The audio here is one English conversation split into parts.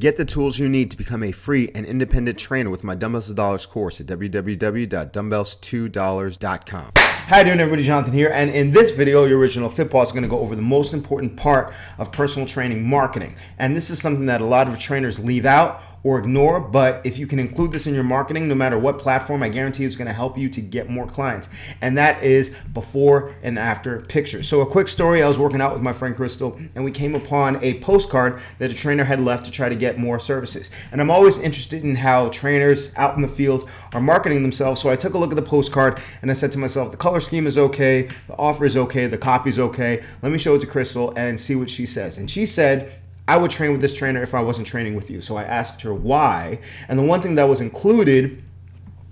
Get the tools you need to become a free and independent trainer with my Dumbbells to Dollars course at www.dumbbells2dollars.com. How you doing, everybody? Jonathan here, and in this video, your original Fit Boss is going to go over the most important part of personal training marketing. And this is something that a lot of trainers leave out or ignore, but if you can include this in your marketing, no matter what platform, I guarantee it's going to help you to get more clients. And that is before and after pictures. So a quick story, I was working out with my friend Crystal, and we came upon a postcard that a trainer had left to try to get more services. And I'm always interested in how trainers out in the field are marketing themselves. So I took a look at the postcard and I said to myself, the color scheme is okay, the offer is okay, the copy is okay. Let me show it to Crystal and see what she says. And she said, I would train with this trainer if I wasn't training with you. So I asked her why. And the one thing that was included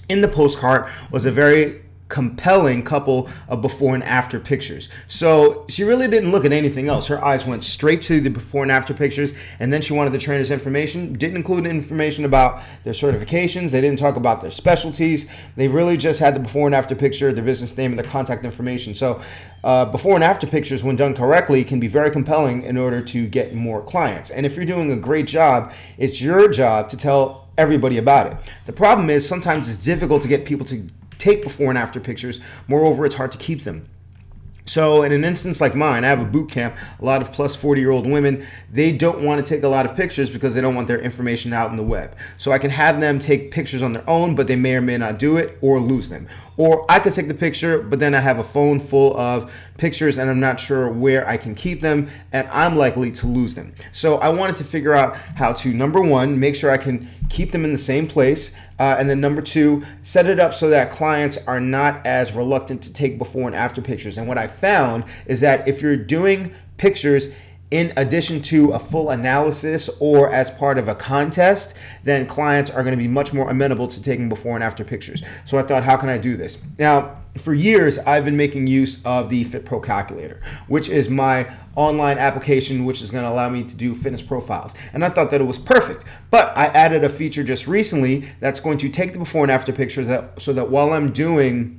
in the postcard was a very compelling couple of before and after pictures. So she really didn't look at anything else. Her eyes went straight to the before and after pictures, and then she wanted the trainer's information. Didn't include information about their certifications. They didn't talk about their specialties. They really just had the before and after picture, their business name, and their contact information. So before and after pictures, when done correctly, can be very compelling in order to get more clients. And if you're doing a great job, it's your job to tell everybody about it. The problem is sometimes it's difficult to get people to take before and after pictures. Moreover, it's hard to keep them. So in an instance like mine, I have a boot camp, a lot of plus 40-year-old women, they don't want to take a lot of pictures because they don't want their information out in the web. So I can have them take pictures on their own, but they may or may not do it or lose them. Or I could take the picture, but then I have a phone full of pictures and I'm not sure where I can keep them, and I'm likely to lose them. So I wanted to figure out how to, number one, make sure I can keep them in the same place, and then number two, set it up so that clients are not as reluctant to take before and after pictures. And what I found is that if you're doing pictures in addition to a full analysis or as part of a contest, then clients are going to be much more amenable to taking before and after pictures. So I thought, how can I do this? Now, for years, I've been making use of the Fit Pro Calculator, which is my online application, which is going to allow me to do fitness profiles. And I thought that it was perfect. But I added a feature just recently that's going to take the before and after pictures so that while I'm doing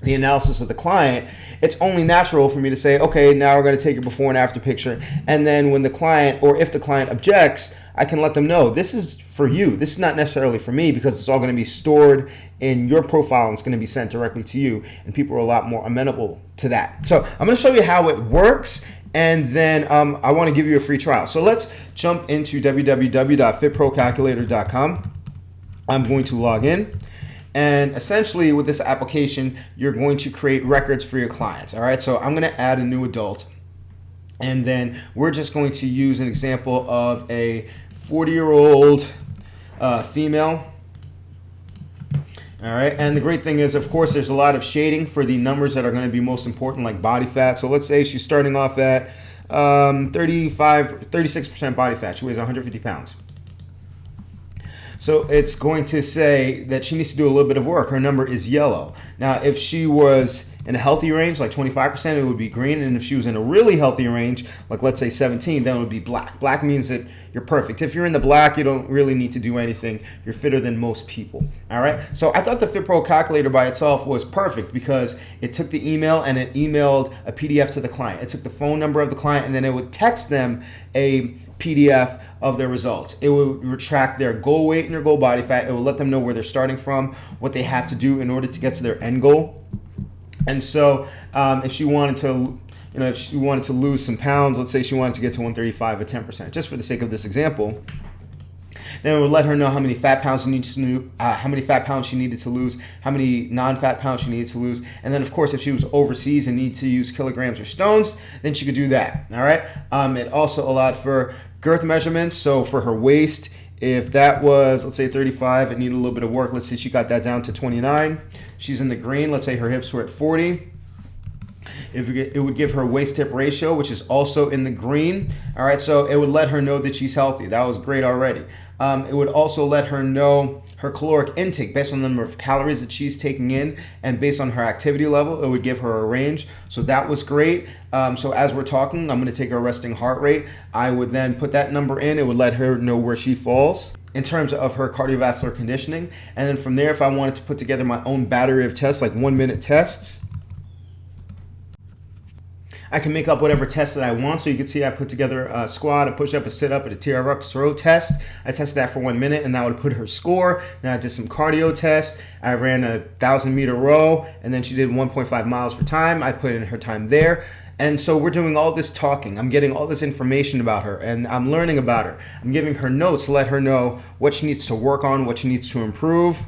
the analysis of the client, it's only natural for me to say, okay, now we're going to take your before and after picture. And then when the client, or if the client objects, I can let them know this is for you. This is not necessarily for me, because it's all going to be stored in your profile and it's going to be sent directly to you. And people are a lot more amenable to that. So I'm going to show you how it works. And then I want to give you a free trial. So let's jump into www.fitprocalculator.com. I'm going to log in. And essentially with this application, you're going to create records for your clients. All right, so I'm going to add a new adult. And then we're just going to use an example of a 40-year-old female. All right, and the great thing is, of course, there's a lot of shading for the numbers that are going to be most important, like body fat. So let's say she's starting off at 36% body fat. She weighs 150 pounds. So it's going to say that she needs to do a little bit of work. Her number is yellow. Now, if she was in a healthy range, like 25%, it would be green. And if she was in a really healthy range, like let's say 17, then it would be black. Black means that you're perfect. If you're in the black, you don't really need to do anything. You're fitter than most people. All right. So I thought the Fit Pro Calculator by itself was perfect because it took the email and it emailed a PDF to the client. It took the phone number of the client and then it would text them a PDF of their results. It will retract their goal weight and their goal body fat. It will let them know where they're starting from, what they have to do in order to get to their end goal. And so if she wanted to, lose some pounds, let's say she wanted to get to 135 at 10%, just for the sake of this example, then it would let her know how many fat pounds she needed to lose, how many non-fat pounds she needed to lose, and then of course if she was overseas and needed to use kilograms or stones, then she could do that. All right. It also allowed for girth measurements. So for her waist, if that was, let's say 35, it needed a little bit of work. Let's say she got that down to 29. She's in the green. Let's say her hips were at 40. It would give her waist hip ratio, which is also in the green. All right, so it would let her know that she's healthy. That was great already. It would also let her know her caloric intake based on the number of calories that she's taking in, and based on her activity level, it would give her a range. So that was great. So as we're talking, I'm going to take her resting heart rate. I would then put that number in. It would let her know where she falls in terms of her cardiovascular conditioning. And then from there, if I wanted to put together my own battery of tests, like 1-minute tests, I can make up whatever test that I want. So you can see I put together a squat, a push-up, a sit-up, and a TRX row test. I tested that for 1 minute, and that would put her score. Then I did some cardio tests. I ran a 1,000-meter row, and then she did 1.5 miles for time. I put in her time there. And so we're doing all this talking. I'm getting all this information about her, and I'm learning about her. I'm giving her notes to let her know what she needs to work on, what she needs to improve.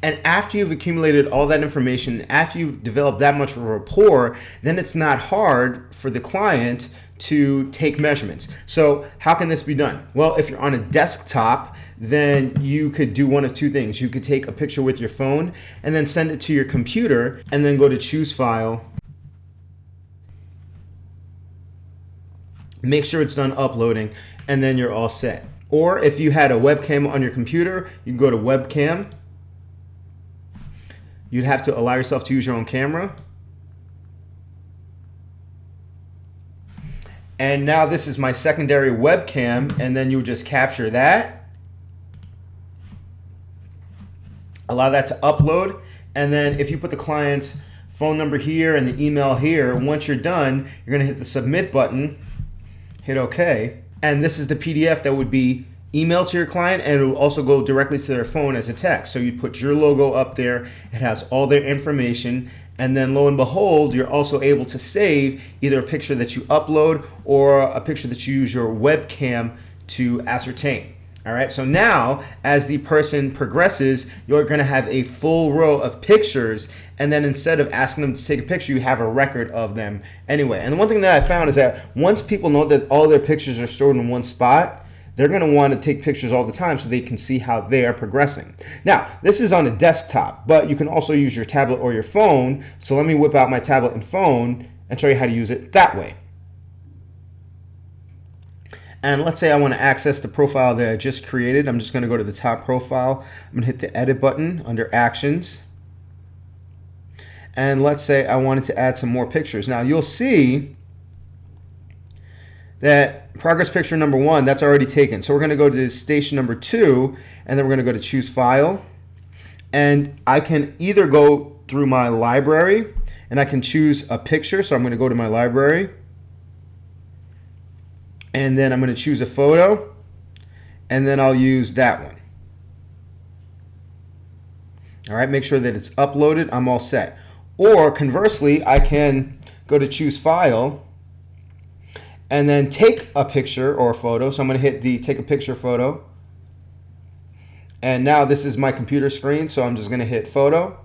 And after you've accumulated all that information, after you've developed that much of a rapport, then it's not hard for the client to take measurements. So how can this be done? Well, if you're on a desktop, then you could do one of two things. You could take a picture with your phone and then send it to your computer and then go to choose file. Make sure it's done uploading, and then you're all set. Or if you had a webcam on your computer, you can go to webcam. You'd have to allow yourself to use your own camera. And now this is my secondary webcam, and then you would just capture that. Allow that to upload. And then if you put the client's phone number here and the email here, once you're done, you're gonna hit the submit button, hit OK. And this is the PDF that would be email to your client, and it will also go directly to their phone as a text. So you put your logo up there, it has all their information, and then lo and behold, you're also able to save either a picture that you upload or a picture that you use your webcam to ascertain. All right, so now as the person progresses, you're gonna have a full row of pictures, and then instead of asking them to take a picture, you have a record of them anyway. And the one thing that I found is that once people know that all their pictures are stored in one spot, they're going to want to take pictures all the time so they can see how they are progressing. Now, this is on a desktop, but you can also use your tablet or your phone. So let me whip out my tablet and phone and show you how to use it that way. And let's say I want to access the profile that I just created. I'm just going to go to the top profile. I'm going to hit the edit button under actions. And let's say I wanted to add some more pictures. Now you'll see that progress picture number 1, that's already taken. So we're going to go to station number 2, and then we're going to go to choose file. And I can either go through my library, and I can choose a picture. So I'm going to go to my library, and then I'm going to choose a photo, and then I'll use that one. All right, make sure that it's uploaded. I'm all set. Or conversely, I can go to choose file, and then take a picture or a photo. So I'm going to hit the take a picture photo. And now this is my computer screen, so I'm just going to hit photo.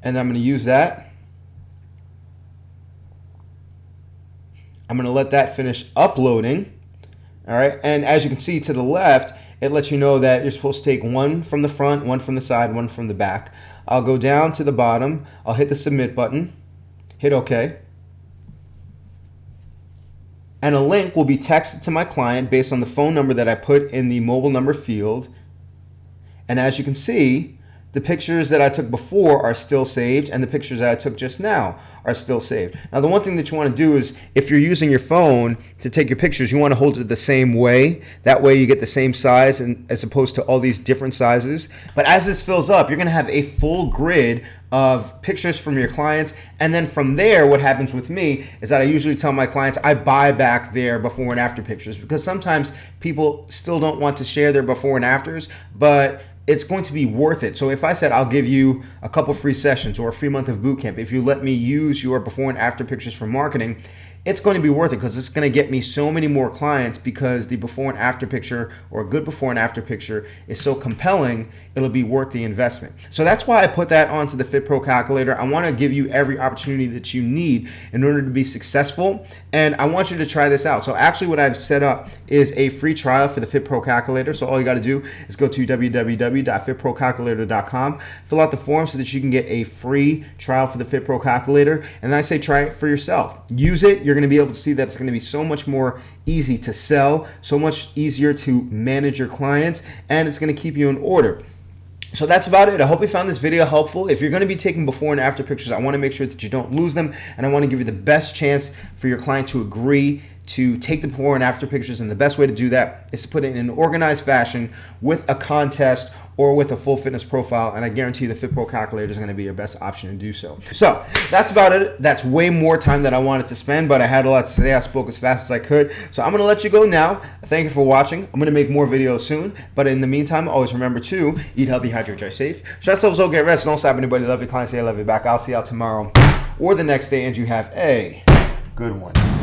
And then I'm going to use that. I'm going to let that finish uploading. All right, and as you can see to the left, it lets you know that you're supposed to take one from the front, one from the side, one from the back. I'll go down to the bottom. I'll hit the submit button, hit OK. And a link will be texted to my client based on the phone number that I put in the mobile number field. And as you can see, the pictures that I took before are still saved, and the pictures that I took just now are still saved. Now, the one thing that you want to do is, if you're using your phone to take your pictures, you want to hold it the same way. That way you get the same size, and as opposed to all these different sizes. But as this fills up, you're going to have a full grid of pictures from your clients. And then from there, what happens with me is that I usually tell my clients I buy back their before and after pictures, because sometimes people still don't want to share their before and afters, but it's going to be worth it. So if I said I'll give you a couple free sessions or a free month of boot camp if you let me use your before and after pictures for marketing, it's going to be worth it, because it's going to get me so many more clients, because the before and after picture, or a good before and after picture, is so compelling, it'll be worth the investment. So that's why I put that onto the Fit Pro calculator. I want to give you every opportunity that you need in order to be successful, and I want you to try this out. So actually what I've set up is a free trial for the Fit Pro calculator. So all you got to do is go to www.fitprocalculator.com, fill out the form so that you can get a free trial for the Fit Pro calculator, and I say try it for yourself. Use it. You're going to be able to see that it's going to be so much more easy to sell, so much easier to manage your clients, and it's going to keep you in order. So that's about it. I hope you found this video helpful. If you're going to be taking before and after pictures, I want to make sure that you don't lose them, and I want to give you the best chance for your client to agree to take the before and after pictures, and the best way to do that is to put it in an organized fashion with a contest or with a full fitness profile, and I guarantee the FitPro calculator is going to be your best option to do so. So that's about it. That's way more time than I wanted to spend, but I had a lot to say. I spoke as fast as I could. So I'm going to let you go now. Thank you for watching. I'm going to make more videos soon, but in the meantime, always remember to eat healthy, hydrate, drive safe. Stress levels low, get rest. Don't stop anybody. Love your clients. Say I love you back. I'll see y'all tomorrow or the next day, and you have a good one.